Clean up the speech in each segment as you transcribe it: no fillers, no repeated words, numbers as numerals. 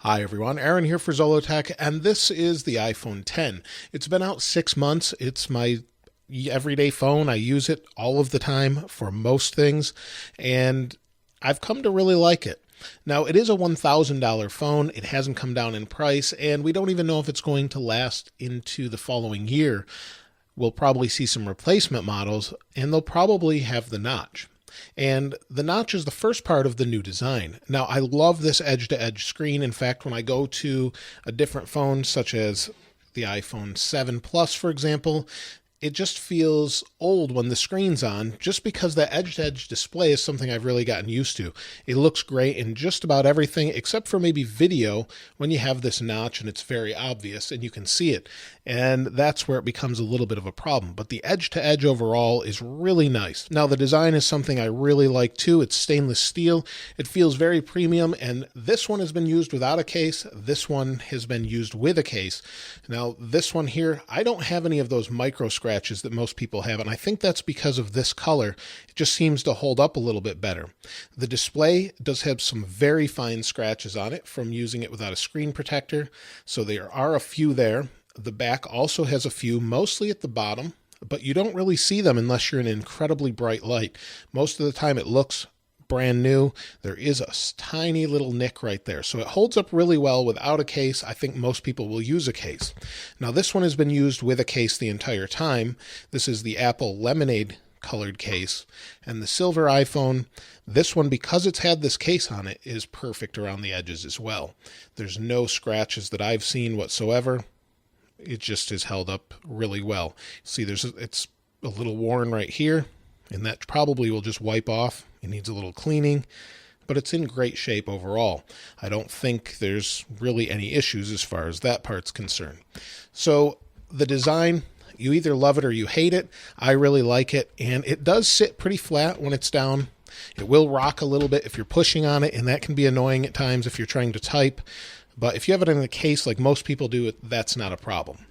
Hi everyone, Aaron here for Zollotech, and this is the iPhone X. It's been out 6 months. It's my everyday phone. I use it all of the time for most things, and I've come to really like it. Now, it is a $1,000 phone. It hasn't come down in price, and we don't even know if it's going to last into the following year. We'll probably see some replacement models, and they'll probably have the notch. And the notch is the first part of the new design. Now, I love this edge-to-edge screen. In fact, when I go to a different phone, such as the iPhone 7 Plus, for example, it just feels old when the screen's on, just because that edge-to-edge display is something I've really gotten used to. It looks great in just about everything, except for maybe video, when you have this notch and it's very obvious and you can see it. And that's where it becomes a little bit of a problem. But the edge-to-edge overall is really nice. Now, the design is something I really like too. It's stainless steel. It feels very premium, and this one has been used without a case. This one has been used with a case. Now, this one here, I don't have any of those micro scratches that most people have, and I think that's because of this color. It just seems to hold up a little bit better. The display does have some very fine scratches on it from using it without a screen protector, so there are a few there. The back also has a few, mostly at the bottom, but you don't really see them unless you're in incredibly bright light. Most of the time it looks brand new. There is a tiny little nick right there, so it holds up really well without a case. I think most people will use a case. Now, this one has been used with a case the entire time. This is the Apple Lemonade colored case, and the silver iPhone, this one, because it's had this case on it, is perfect around the edges as well. There's no scratches that I've seen whatsoever. It just is held up really well. See, it's a little worn right here, and that probably will just wipe off. It needs a little cleaning, but it's in great shape overall. I don't think there's really any issues as far as that part's concerned. So the design, you either love it or you hate it. I really like it, and it does sit pretty flat when it's down. It will rock a little bit if you're pushing on it, and that can be annoying at times if you're trying to type. But if you have it in a case like most people do, that's not a problem.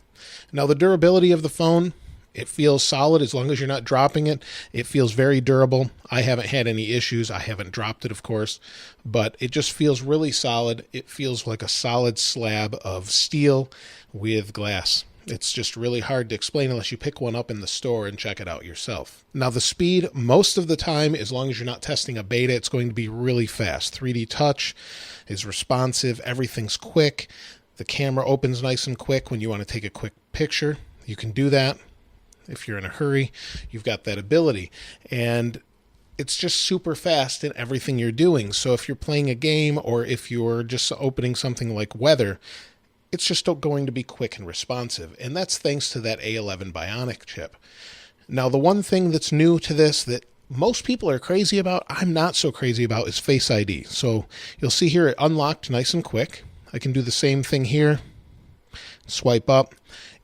Now, the durability of the phone, it feels solid as long as you're not dropping it. It feels very durable. I haven't had any issues. I haven't dropped it, of course, but it just feels really solid. It feels like a solid slab of steel with glass. It's just really hard to explain unless you pick one up in the store and check it out yourself. Now, the speed, most of the time, as long as you're not testing a beta, it's going to be really fast. 3D touch is responsive. Everything's quick. The camera opens nice and quick when you want to take a quick picture. You can do that. If you're in a hurry, you've got that ability. And it's just super fast in everything you're doing. So if you're playing a game or if you're just opening something like weather, it's just going to be quick and responsive. And that's thanks to that A11 Bionic chip. Now, the one thing that's new to this that most people are crazy about, I'm not so crazy about, is Face ID. So you'll see here it unlocked nice and quick. I can do the same thing here. Swipe up.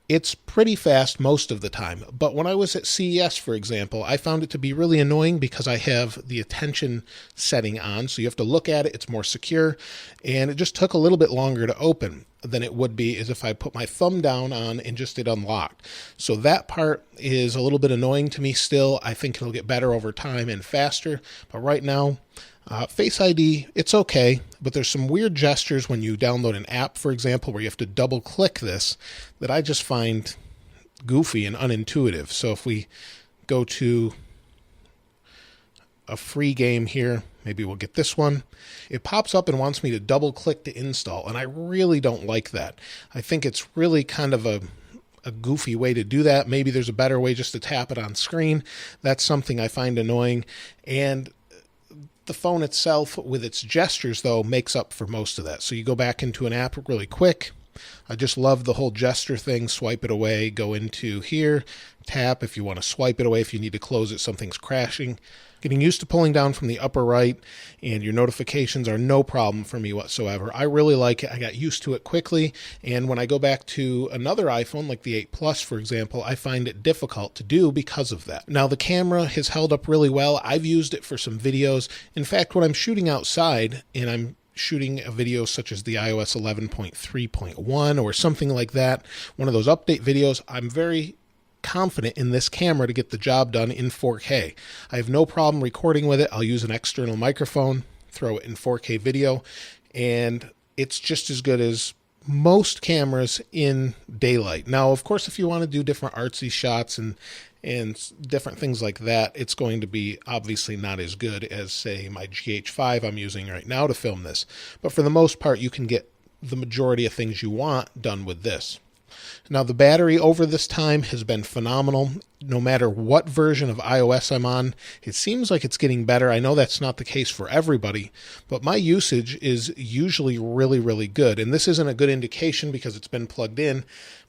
It's pretty fast most of the time, but when I was at CES, for example, I found it to be really annoying because I have the attention setting on, so you have to look at it, it's more secure, and it just took a little bit longer to open than it would be as if I put my thumb down on and just did unlocked. So that part is a little bit annoying to me still. I think it'll get better over time and faster, but right now, Face ID, it's okay, but there's some weird gestures when you download an app, for example, where you have to double click this that I just find goofy and unintuitive. So if we go to a free game here, maybe we'll get this one, it pops up and wants me to double click to install, and I really don't like that. I think it's really kind of a goofy way to do that. Maybe there's a better way just to tap it on screen. That's something I find annoying, and the phone itself, with its gestures, though, makes up for most of that. So you go back into an app really quick. I just love the whole gesture thing. Swipe it away, go into here, tap if you want to swipe it away. If you need to close it, something's crashing. Getting used to pulling down from the upper right, and your notifications are no problem for me whatsoever. I really like it. I got used to it quickly, and when I go back to another iPhone, like the 8 Plus, for example, I find it difficult to do because of that. Now, the camera has held up really well. I've used it for some videos. In fact, when I'm shooting outside, and I'm shooting a video such as the iOS 11.3.1 or something like that, one of those update videos, I'm very confident in this camera to get the job done in 4K. I have no problem recording with it. I'll use an external microphone, throw it in 4K video, and it's just as good as most cameras in daylight. Now, of course, if you want to do different artsy shots and different things like that, it's going to be obviously not as good as, say, my GH5 I'm using right now to film this. But for the most part, you can get the majority of things you want done with this. Now, the battery over this time has been phenomenal. No matter what version of iOS I'm on, it seems like it's getting better. I know that's not the case for everybody, but my usage is usually really, really good. And this isn't a good indication because it's been plugged in,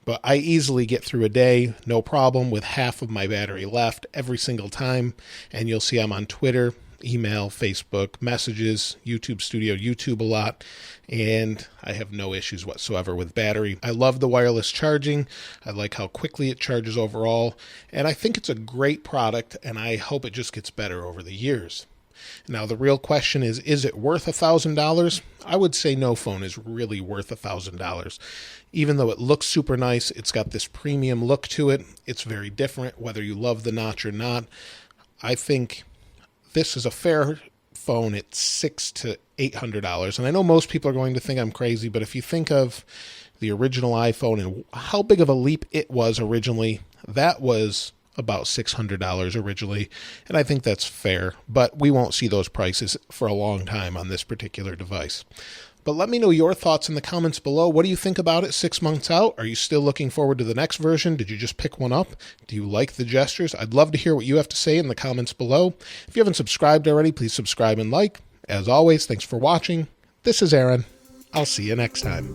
but I easily get through a day, no problem, with half of my battery left every single time. And you'll see I'm on Twitter, email, Facebook, messages, YouTube Studio, YouTube a lot, and I have no issues whatsoever with battery. I love the wireless charging. I like how quickly it charges overall, and I think it's a great product, and I hope it just gets better over the years. Now, the real question is it worth $1,000? I would say no phone is really worth $1,000. Even though it looks super nice, it's got this premium look to it. It's very different, whether you love the notch or not. I think this is a fair phone at $600 to $800. And I know most people are going to think I'm crazy, but if you think of the original iPhone and how big of a leap it was originally, that was about $600 originally. And I think that's fair, but we won't see those prices for a long time on this particular device. But let me know your thoughts in the comments below. What do you think about it 6 months out? Are you still looking forward to the next version? Did you just pick one up? Do you like the gestures? I'd love to hear what you have to say in the comments below. If you haven't subscribed already, please subscribe and like. As always, thanks for watching. This is Aaron. I'll see you next time.